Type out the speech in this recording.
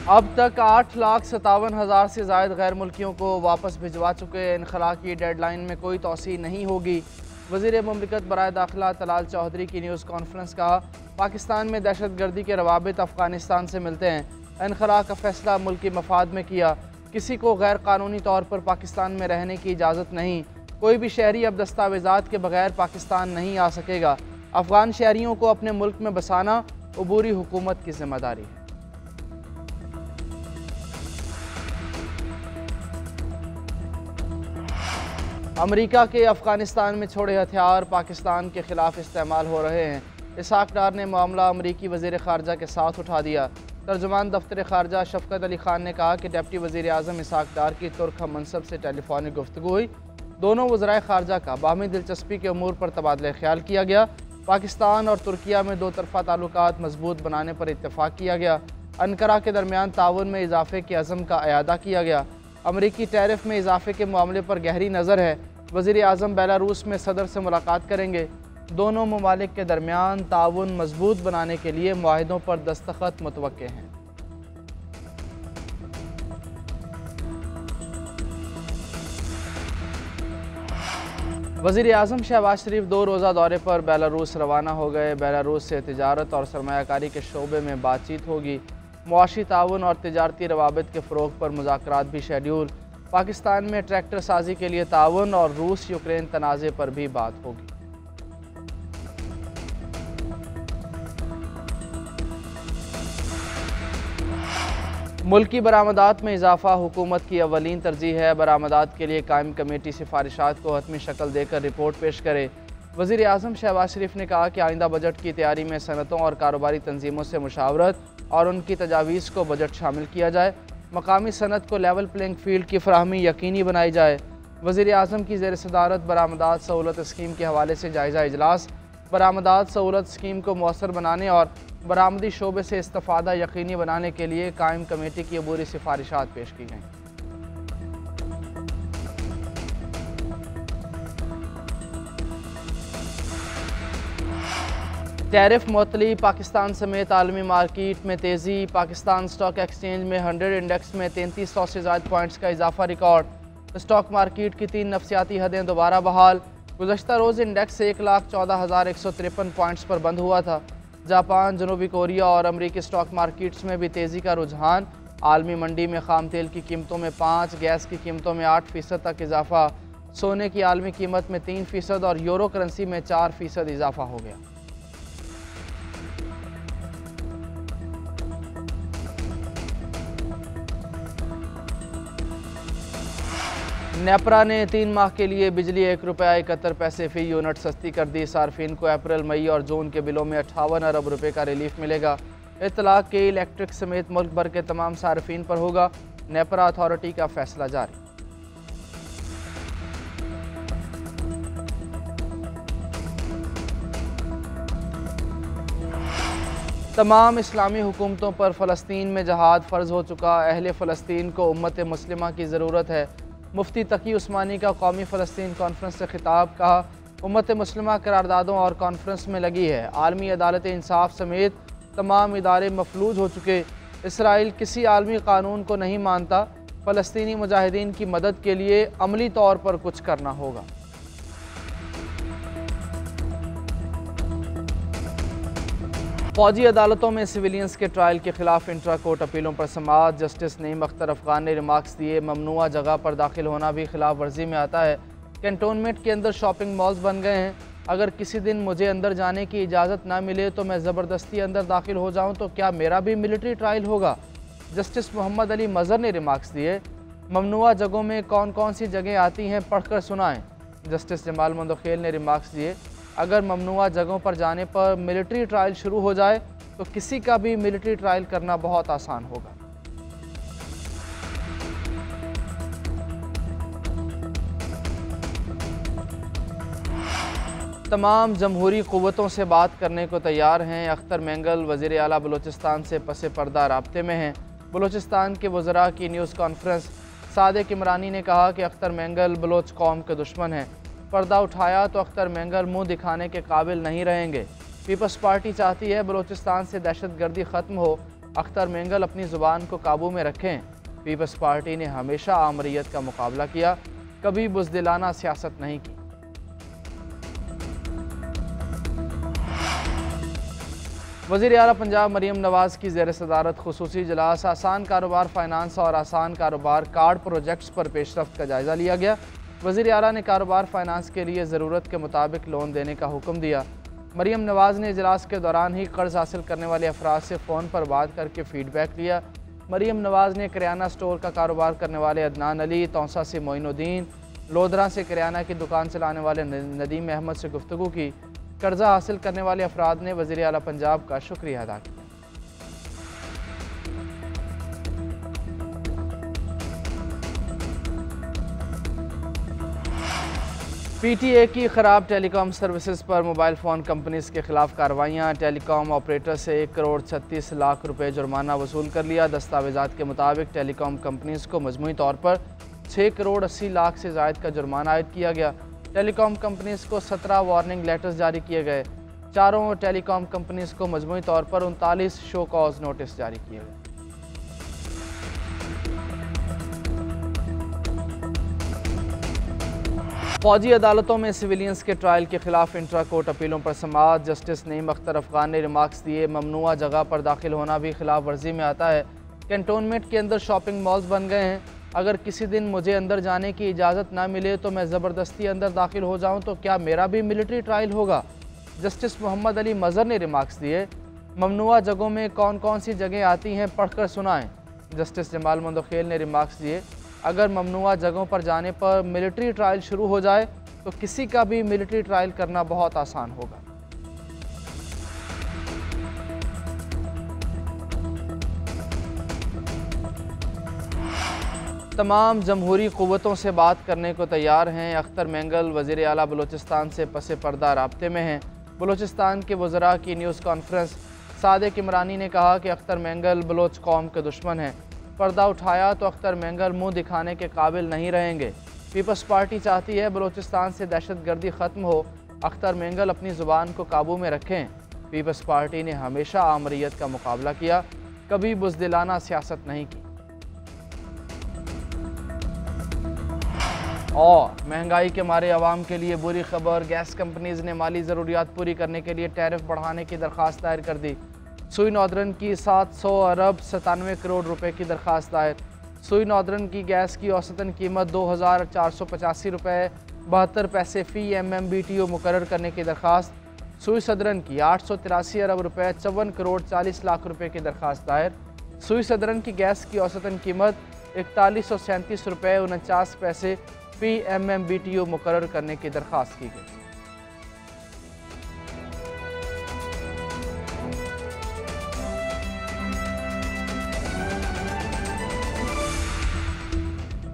अब तक 8,57,000 से ज़ायद गैर मुल्कियों को वापस भिजवा चुके। इनखला की डेडलाइन में कोई तोसी नहीं होगी। वज़ीर मुमलिकत बराए दाखिला तलाल चौधरी की न्यूज़ कॉन्फ्रेंस। कहा, पाकिस्तान में दहशत गर्दी के रवाबित अफ़गानिस्तान से मिलते हैं। इनखला का फैसला मुल्की मफाद में किया। किसी को गैर कानूनी तौर पर पाकिस्तान में रहने की इजाज़त नहीं। कोई भी शहरी अब दस्तावेज़ात के बगैर पाकिस्तान नहीं आ सकेगा। अफ़गान शहरियों को अपने मुल्क में बसाना अबूरी हुकूमत की जिम्मेदारी है। अमेरिका के अफ़गानिस्तान में छोड़े हथियार पाकिस्तान के ख़िलाफ़ इस्तेमाल हो रहे हैं। इसहाक डार ने मामला अमरीकी वज़ीर ख़ारजा के साथ उठा दिया। तर्जुमान दफ्तर ख़ारजा शफ़कत अली ख़ान ने कहा कि डिप्टी वज़ीर आज़म इसहाक डार की तुर्क हम मनसब से टेलीफोनिक गुफ्तगू हुई। दोनों वज़राए ख़ारजा का बाहमी दिलचस्पी के अमूर पर तबादला ख्याल किया गया। पाकिस्तान और तुर्किया में दो तरफ़ा ताल्लुकात मजबूत बनाने पर इत्तफ़ाक़ किया गया। अनकरा के दरमियान ताउन में इजाफ़े के अज़म का अयादा किया गया। अमरीकी टैरिफ में इजाफ़े के मामले पर गहरी नज़र है। वज़ीर आज़म बेलारूस में सदर से मुलाकात करेंगे। दोनों ममालिक के दरमियान ताउन मजबूत बनाने के लिए मुआहिदों पर दस्तखत मुतवक्के हैं। वज़ीर आज़म शहबाज शरीफ 2 रोज़ा दौरे पर बेलारूस रवाना हो गए। बेलारूस से तिजारत और सरमायाकारी के शोबे में बातचीत होगी। मुआशी ताउन और तिजारती रवाबित के फ़रोग़ पर मुज़ाकरात भी शेड्यूल। पाकिस्तान में ट्रैक्टर साजी के लिए ताउन और रूस यूक्रेन तनाज़े पर भी बात होगी। मुल्की बरामदात में इजाफा हुकूमत की अवलीन तरजीह है। बरामदात के लिए कायम कमेटी सिफारिशात को हतमी शक्ल देकर रिपोर्ट पेश करे। वज़ीर आज़म शहबाज शरीफ ने कहा कि आइंदा बजट की तैयारी में सनतों और कारोबारी तंजीमों से मुशावरत और उनकी तजावीज़ को बजट शामिल किया जाए। मकामी सनत को लेवल प्लेइंग फील्ड की फराहमी यकीनी बनाई जाए। वज़ीर आज़म की ज़ेर सदारत बरामदात सहूलत स्कीम के हवाले से जायज़ा इजलास। बरामदात सहूलत स्कीम को मौसर बनाने और बरामदी शोबे से इस्तिफ़ादा यकीनी बनाने के लिए कायम कमेटी की अबूरी सिफारिशात पेश की गईं। टैरिफ मुअत्तली, पाकिस्तान समेत आलमी मार्केट में तेज़ी। पाकिस्तान स्टॉक एक्सचेंज में 100 इंडेक्स में 3300 से ज़ायद पॉइंट्स का इजाफा रिकॉर्ड। स्टॉक मार्केट की 3 नफसियाती हदें दोबारा बहाल। गुज़श्ता रोज़ इंडेक्स 1,14,153 पॉइंट्स पर बंद हुआ था। जापान, जनूबी कोरिया और अमरीकी स्टॉक मार्केट्स में भी तेज़ी का रुझान। आलमी मंडी में खाम तेल की कीमतों में 5, गैस की कीमतों में 8% तक इजाफा। सोने की आलमी कीमत में 3% और यूरो करेंसी में 4% इजाफा हो गया। नेपरा ने 3 माह के लिए बिजली ₹1.71 फ़ी यूनिट सस्ती कर दी। सार्फिन को अप्रैल, मई और जून के बिलों में 58 अरब रुपये का रिलीफ मिलेगा। इतलाक़ के इलेक्ट्रिक समेत मुल्क भर के तमाम सार्फिन पर होगा। नेपरा अथॉरिटी का फैसला जारी। तमाम इस्लामी हुकूमतों पर फ़लस्तीन में जहाद फ़र्ज़ हो चुका। अहले फ़लस्तीन को उम्मत मुस्लिमा की ज़रूरत है। मुफ्ती तकी उस्मानी का कौमी फ़लस्तीन कॉन्फ्रेंस से खिताब। कहा, उम्मत मुस्लिमा करारदादों और कॉन्फ्रेंस में लगी है। आलमी अदालत इंसाफ समेत तमाम इदारे मफलूज हो चुके। इसराइल किसी आलमी कानून को नहीं मानता। फ़लस्तीनी मुजाहिदीन की मदद के लिए अमली तौर पर कुछ करना होगा। फ़ौजी अदालतों में सिविलियंस के ट्रायल के खिलाफ इंट्रा कोर्ट अपीलों पर समाअत। जस्टिस नईम अख्तर अफ़गान ने रिमार्क्स दिए, ममनुआ जगह पर दाखिल होना भी खिलाफ वर्जी में आता है। कैंटोनमेंट के अंदर शॉपिंग मॉल्स बन गए हैं। अगर किसी दिन मुझे अंदर जाने की इजाज़त ना मिले तो मैं ज़बरदस्ती अंदर दाखिल हो जाऊँ तो क्या मेरा भी मिलिट्री ट्रायल होगा? जस्टिस मोहम्मद अली मज़हर ने रिमार्क्स दिए। ममनुआ जगहों में कौन कौन सी जगह आती हैं, पढ़कर सुनाएँ। जस्टिस जमाल मंदोखेल ने रिमार्क्स दिए, अगर ममनुआ जगहों पर जाने पर मिलिट्री ट्रायल शुरू हो जाए तो किसी का भी मिलिट्री ट्रायल करना बहुत आसान होगा। तमाम जमहूरी क़ुव्वतों से बात करने को तैयार हैं। अख्तर मेंगल वज़ीर आला बलूचिस्तान से पसे पर्दा राब्ते में हैं। बलूचिस्तान के वज़रा की न्यूज़ कॉन्फ्रेंस। सादिक इमरानी ने कहा कि अख्तर मेंगल बलोच कौम के दुश्मन हैं। पर्दा उठाया तो अख्तर मेंगल मुंह दिखाने के काबिल नहीं रहेंगे। पीपल्स पार्टी चाहती है बलूचिस्तान से दहशत गर्दी ख़त्म हो। अख्तर मेंगल अपनी ज़ुबान को काबू में रखें। पीपल्स पार्टी ने हमेशा आमरीत का मुकाबला किया, कभी बुज़दिलाना सियासत नहीं की। वज़ीर आला पंजाब मरीम नवाज़ की ज़ेर सदारत खुसूसी इजलास आसान कारोबार फाइनेंस और आसान कारोबार कार्ड प्रोजेक्ट्स पर पेशरफ्त का जायज़ा लिया गया। वज़ीर आला ने कारोबार फाइनेंस के लिए ज़रूरत के मुताबिक लोन देने का हुक्म दिया। मरीम नवाज़ ने इजलास के दौरान ही कर्ज हासिल करने वाले अफराद से फ़ोन पर बात करके फ़ीडबैक लिया। मरीम नवाज़ ने किराना स्टोर का कारोबार करने वाले अदनान अली, तौसा से मोइनुद्दीन, लोधरा से किराना की दुकान चलाने वाले नदीम अहमद से गुफ्तगू की। कर्जा हासिल करने वाले अफराद ने वज़ीर आला पंजाब का शुक्रिया अदा किया। PTA की ख़राब टेलीकॉम सर्विसेज पर मोबाइल फ़ोन कंपनीज़ के ख़िलाफ़ कार्रवाइयाँ। टेलीकॉम ऑपरेटर से 1 करोड़ 36 लाख रुपए जुर्माना वसूल कर लिया। दस्तावेज़ात के मुताबिक टेलीकॉम कंपनीज़ को मजमूई तौर पर 6 करोड़ 80 लाख से ज़ायद का जुर्माना आयद किया गया। टेलीकॉम कंपनीज़ को 17 वार्निंग लेटर्स जारी किए गए। चारों टेलीकॉम कंपनीज़ को मजमूई तौर पर 39 शो कॉज नोटिस जारी किए गए। फौजी अदालतों में सिविलियंस के ट्रायल के खिलाफ इंट्रा कोर्ट अपीलों पर समाअत। जस्टिस नईम अख्तर अफगान ने रिमार्क्स दिए, ममनुआ जगह पर दाखिल होना भी खिलाफ वर्जी में आता है। कैंटोनमेंट के अंदर शॉपिंग मॉल्स बन गए हैं। अगर किसी दिन मुझे अंदर जाने की इजाज़त ना मिले तो मैं ज़बरदस्ती अंदर दाखिल हो जाऊं तो क्या मेरा भी मिलिट्री ट्रायल होगा? जस्टिस मोहम्मद अली मज़हर ने रिमार्क्स दिए, ममनुआ जगहों में कौन कौन सी जगह आती हैं पढ़कर सुनाएं। जस्टिस जमाल मंदोखेल ने रिमार्क्स दिए, अगर ममनुआ जगहों पर जाने पर मिलिट्री ट्रायल शुरू हो जाए तो किसी का भी मिलिट्री ट्रायल करना बहुत आसान होगा। तमाम जमहूरी क़ुव्वतों से बात करने को तैयार हैं। अख्तर मेंगल वज़ीर आला बलूचिस्तान से पसे पर्दा राब्ते में हैं। बलूचिस्तान के वज़रा की न्यूज़ कॉन्फ्रेंस। सादिक इमरानी ने कहा कि अख्तर मेंगल बलोच कौम के दुश्मन हैं। पर्दा उठाया तो अख्तर मेंगल मुंह दिखाने के काबिल नहीं रहेंगे। पीपल्स पार्टी चाहती है बलूचिस्तान से दहशतगर्दी ख़त्म हो। अख्तर मेंगल अपनी ज़ुबान को काबू में रखें। पीपल्स पार्टी ने हमेशा आमरीत का मुकाबला किया, कभी बुज़दिलाना सियासत नहीं की। और महंगाई के मारे अवाम के लिए बुरी खबर, गैस कंपनीज़ ने माली ज़रूरियात पूरी करने के लिए टैरिफ बढ़ाने की दरख्वास्त दायर कर दी। सुई नॉर्दर्न की 700 अरब 97 करोड़ रुपए की दरख्वास्त दायर। सुई नॉर्दर्न की गैस की औसतन कीमत 2485 रुपये 72 पैसे फ़ी MMBTU मुकर्रर करने की दरख्वास्त। सुई सदरन की 883 अरब रुपये 54 करोड़ 40 लाख रुपए की दरख्वास्त दायर। सुई सदरन की गैस की औसतन कीमत 4137 रुपये 49 पैसे फ़ी MMBTU मुकर्रर करने की दरख्वास्त की गई।